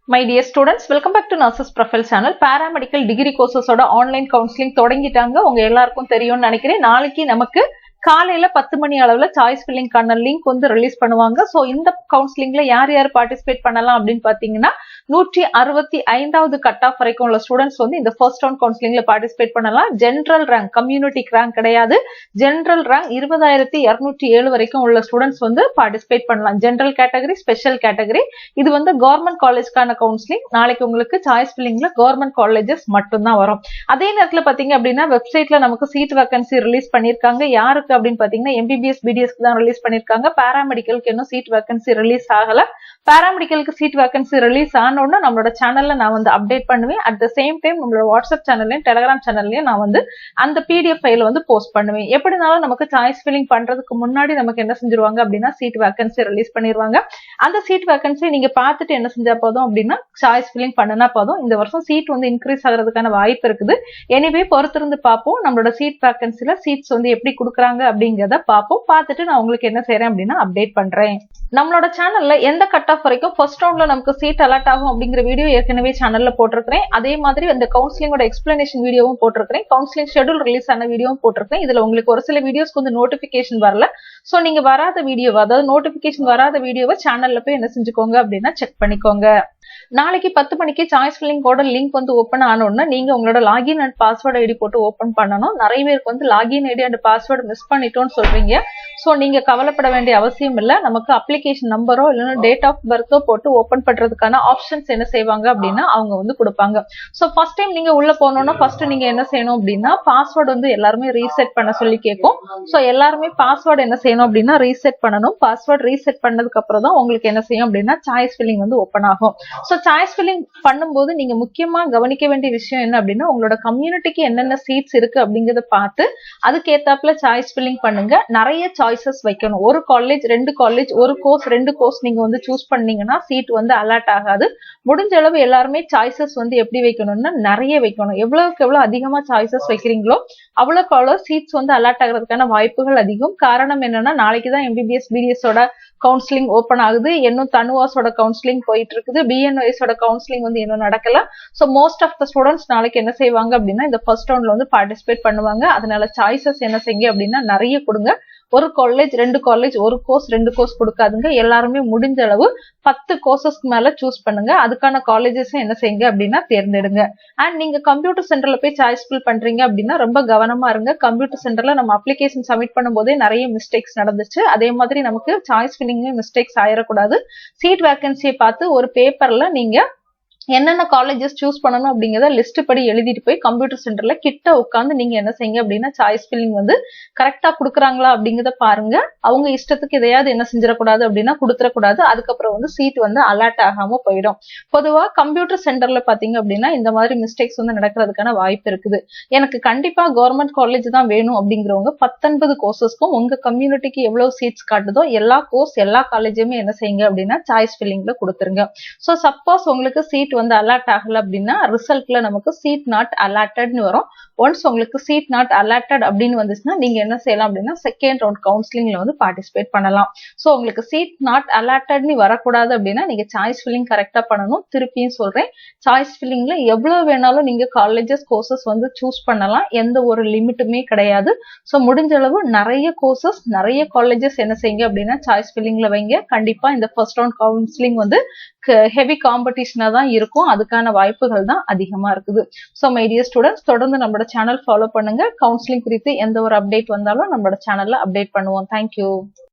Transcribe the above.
My dear students, welcome back to Nurses Profile channel. Paramedical degree courses oda online counseling தொடங்கிட்டாங்க. உங்க எல்லாருக்கும் தெரியும்னு நினைக்கிறேன். நாளைக்கு நமக்கு காலையில 10 மணி அளவுல சாய்ஸ் ஃபில்லிங்கான லிங்க் வந்து ரிலீஸ் பண்ணுவாங்க. சோ இந்த கவுன்சிலிங்ல யார் யார் பார்ட்டிசிபேட் பண்ணலாம் அப்படின்னு பாத்தீங்கன்னா 165வது கட் ஆஃப் வரைக்கும் உள்ள ஸ்டூடெண்ட்ஸ் வந்து இந்த ஃபர்ஸ்ட் ரவுண்ட் கவுன்சிலிங்ல பார்ட்டிசிபேட் பண்ணலாம். ஜெனரல் ரேங்க், கம்யூனிட்டி ரேங்க் கிடையாது. ஜெனரல் ரேங்க் 20,207 வரைக்கும் உள்ள ஸ்டூடெண்ட்ஸ் வந்து பார்ட்டிசிபேட் பண்ணலாம். General category, special category. இது வந்து கவர்மெண்ட் காலேஜ்க்கான கவுன்சிலிங். நாளைக்கு உங்களுக்கு சாய்ஸ் ஃபில்லிங்ல கவர்மெண்ட் காலேஜஸ் மட்டும் தான் வரும். அதே நேரத்துல பாத்தீங்க அப்படின்னா வெப்சைட்ல நமக்கு சீட் வேகன்சி ரிலீஸ் பண்ணிருக்காங்க. யாருக்கு அப்படின்னு பாத்தீங்கன்னா எம்பிபிஎஸ் பிடிஎஸ்க்கு தான் ரிலீஸ் பண்ணிருக்காங்க. பாராமெடிக்கலுக்கு இன்னும் சீட் வேகன்சி ரிலீஸ் ஆகல. பாராமெடிக்கலுக்கு சீட் வேகன்சி ரிலீஸ் ஆனோன்னா நம்மளோட சேனல்ல நான் வந்து அப்டேட் பண்ணுவேன். அட் த சேம் டைம் நம்மளோட வாட்ஸ்அப் சேனல்லையும் டெலிகிராம் சேனல்லையும் நான் வந்து அந்த பிடிஎஃப் ஃபைல வந்து போஸ்ட் பண்ணுவேன். எப்படினாலும் நமக்கு சாய்ஸ் ஃபில்லிங் பண்றதுக்கு முன்னாடி நமக்கு என்ன செஞ்சிருவாங்க அப்படின்னா சீட் வேகன்சி ரிலீஸ் பண்ணிடுவாங்க. அந்த சீட் வேகன்சி நீங்க பார்த்துட்டு என்ன செஞ்சா போதும் அப்படின்னா சாய்ஸ் ஃபில்லிங் பண்ணனா போதும். இந்த வருஷம் சீட் வந்து இன்க்ரீஸ் ஆகிறதுக்கான வாய்ப்பு இருக்குது. எனிவே பொறுத்திருந்து பார்ப்போம். நம்மளோட சீட் வேகன்சில சீட்ஸ் வந்து எப்படி கொடுக்குறாங்க அப்படிங்கறத பார்ப்போம். பார்த்துட்டு நான் உங்களுக்கு என்ன செய்யறேன் அப்படின்னா அப்டேட் பண்றேன். நம்மளோட சேனல்ல எந்த கட் ஆஃப் வரைக்கும் ஃபர்ஸ்ட் ரவுண்ட்ல நமக்கு சீட் அலாட் ஆகும் அப்படிங்கிற வீடியோ ஏற்கனவே சேனல்ல போட்டிருக்கிறேன். அதே மாதிரி அந்த கவுன்சிலிங்கோட எக்ஸ்பிளனேஷன் வீடியோவும் போட்டிருக்கிறேன். கவுன்சிலிங் ஷெட்யூல் ரிலீஸ் ஆன வீடியோவும் போட்டிருக்கிறேன். இதுல உங்களுக்கு ஒரு சில வீடியோஸ்க்கு வந்து நோட்டிபிகேஷன் வரல. சோ நீங்க வராத வீடியோ, அதாவது நோட்டிபிகேஷன் வராத வீடியோவை சேனல்ல போய் என்ன செஞ்சுக்கோங்க அப்படின்னா செக் பண்ணிக்கோங்க. நாளைக்கு 10 மணிக்கு சாய்ஸ் ஃபில்லிங் கோட லிங்க் வந்து ஓபன் ஆனோன்னா நீங்க உங்களோட லாகின் அண்ட் பாஸ்வேர்ட் ஐடி போட்டு ஓபன் பண்ணணும். நிறைய பேருக்கு வந்து login ID and password miss பண்ணிட்டோம்னு சொல்றீங்க. சோ நீங்க கவலைப்பட வேண்டிய அவசியம் இல்ல. நமக்கு அப்ளிகேஷன் நம்பரோ இல்லைன்னா டேட் ஆஃப் பர்த்தோ போட்டு ஓபன் பண்றதுக்கான ஆப்ஷன்ஸ் என்ன செய்வாங்க அப்படின்னா அவங்க வந்து கொடுப்பாங்க. சோ ஃபர்ஸ்ட் டைம் நீங்க உள்ள போனோம்னா ஃபர்ஸ்ட் நீங்க என்ன செய்யணும் அப்படின்னா பாஸ்வேர்டு வந்து எல்லாருமே ரீசெட் பண்ண சொல்லி கேட்கும். சோ எல்லாருமே பாஸ்வேர்டு என்ன செய்யணும் அப்படின்னா ரீசெட் பண்ணணும். பாஸ்வேர்டு ரீசெட் பண்ணதுக்கு அப்புறம் தான் உங்களுக்கு என்ன செய்யும் அப்படின்னா சாய்ஸ் ஃபில்லிங் வந்து ஓபன் ஆகும். சோ சாய்ஸ் ஃபில்லிங் பண்ணும்போது நீங்க முக்கியமா கவனிக்க வேண்டிய விஷயம் என்ன அப்படின்னா உங்களோட கம்யூனிட்டிக்கு என்னென்ன சீட்ஸ் இருக்கு அப்படிங்கறத பார்த்து அதுக்கு ஏத்தாப்புல சாய்ஸ் ஃபில்லிங் பண்ணுங்க. நிறைய சாய்ஸஸ் வைக்கணும். ஒரு காலேஜ், 2 காலேஜ், ஒரு கோர்ஸ், 2 கோர்ஸ் நீங்க வந்து சூஸ் பண்ணீங்கன்னா சீட் வந்து அலாட் ஆகாது. முடிஞ்ச அளவு எல்லாருமே சாய்ஸஸ் வந்து எப்படி வைக்கணும்னா நிறைய வைக்கணும். எவ்வளவுக்கு எவ்வளவு அதிகமா சாய்ஸஸ் வைக்கிறீங்களோ அவ்வளவுக்கு அவ்வளவு சீட்ஸ் வந்து அலாட் ஆகிறதுக்கான வாய்ப்புகள் அதிகம். காரணம் என்னன்னா நாளைக்குதான் எம்பிபிஎஸ் பிடிஎஸோட கவுன்சிலிங் ஓபன் ஆகுது. இன்னும் தனுவாஸோட கவுன்சிலிங் போயிட்டு இருக்குது. பிஎன்ஒஎஸோட கவுன்சிலிங் வந்து இன்னும் நடக்கல. So most of the students நாளைக்கு என்ன செய்வாங்க அப்படின்னா இந்த ஃபர்ஸ்ட் ரவுண்ட்ல வந்து பார்ட்டிசிபேட் பண்ணுவாங்க. அதனால சாய்ஸஸ் என்ன செய்யுங்க அப்படின்னா நிறைய கொடுங்க. ஒரு காலேஜ், 2 காலேஜ், ஒரு கோர்ஸ், 2 கோர்ஸ் கொடுக்காதுங்க. எல்லாருமே முடிஞ்ச அளவு 10 கோர்சஸ்க்கு மேல சூஸ் பண்ணுங்க. அதுக்கான காலேஜஸ் என்ன செய்யுங்க அப்படின்னா தேர்ந்தெடுங்க. அண்ட் நீங்க கம்ப்யூட்டர் சென்டர்ல போய் சாய்ஸ் ஃபில் பண்றீங்க அப்படின்னா ரொம்ப கவனமா இருங்க. கம்ப்யூட்டர் சென்டர்ல நம்ம அப்ளிகேஷன் சப்மிட் பண்ணும் போதே நிறைய மிஸ்டேக்ஸ் நடந்துச்சு. அதே மாதிரி நமக்கு சாய்ஸ் ஃபில்லிங்லயும் மிஸ்டேக்ஸ் ஆயிடக்கூடாது. சீட் வேகன்சியை பார்த்து ஒரு பேப்பர்ல நீங்க என்னென்ன காலேஜஸ் சூஸ் பண்ணணும் அப்படிங்கறத லிஸ்ட் படி எழுதிட்டு போய் கம்ப்யூட்டர் சென்டர்ல கிட்ட உட்காந்து நீங்க என்ன செய்யுங்க அப்படின்னா சாய்ஸ் ஃபில்லிங் வந்து கரெக்டா குடுக்குறாங்களா அப்படிங்கறத பாருங்க. அவங்க இஷ்டத்துக்கு எதையாவது என்ன செஞ்சிடக்கூடாது அப்படின்னா கொடுத்துடக்கூடாது. அதுக்கப்புறம் வந்து சீட் வந்து அலாட் ஆகாம போயிடும். பொதுவா கம்ப்யூட்டர் சென்டர்ல பாத்தீங்க அப்படின்னா இந்த மாதிரி மிஸ்டேக்ஸ் வந்து நடக்கிறதுக்கான வாய்ப்பு இருக்குது. எனக்கு கண்டிப்பா கவர்மெண்ட் காலேஜ் தான் வேணும் அப்படிங்கிறவங்க 19 கோர்சஸ்க்கும் உங்க கம்யூனிட்டிக்கு எவ்வளவு சீட்ஸ் காட்டுதோ எல்லா கோர்ஸ், எல்லா காலேஜுமே என்ன செய்யுங்க அப்படின்னா சாய்ஸ் ஃபில்லிங்ல கொடுத்துருங்க. சோ சப்போஸ் உங்களுக்கு சீட் வந்து அலாட் ஆகல அப்படின்னா ரிசல்ட்ல நமக்கு சீட் நாட் அலாட்டட்னு வரும். ஒன்ஸ் உங்களுக்கு சீட் நாட் அலாட்டட் அப்படின்னு வந்துச்சுன்னா நீங்க என்ன செய்யலாம் அப்படின்னா செகண்ட் ரவுண்ட் கவுன்சிலிங்ல வந்து பார்ட்டிசிபேட் பண்ணலாம். சோ உங்களுக்கு சீட் நாட் அலாட்டட்னு வரக்கூடாது அப்படின்னா நீங்க சாய்ஸ் ஃபில்லிங் கரெக்டா பண்ணணும். திருப்பியும் சொல்றேன், சாய்ஸ் ஃபில்லிங்ல எவ்வளவு வேணாலும் நீங்க காலேஜஸ், கோர்சஸ் வந்து சூஸ் பண்ணலாம். எந்த ஒரு லிமிட்டுமே கிடையாது. சோ முடிஞ்ச அளவு நிறைய கோர்சஸ், நிறைய காலேஜஸ் என்ன செய்யுங்க அப்படின்னா சாய்ஸ் ஃபில்லிங்ல வைங்க. கண்டிப்பா இந்த ஃபர்ஸ்ட் ரவுண்ட் கவுன்சிலிங் வந்து ஹெவி காம்படிஷனா தான் இருக்கும். அதுக்கான வாய்ப்புகள் தான் அதிகமா இருக்குது. சோ மை டியர் ஸ்டூடெண்ட்ஸ், தொடர்ந்து நம்மளோட சேனல் ஃபாலோ பண்ணுங்க. கவுன்சிலிங் குறித்து எந்த ஒரு அப்டேட் வந்தாலும் நம்மளோட சேனல்ல அப்டேட் பண்ணுவோம். தேங்க்யூ.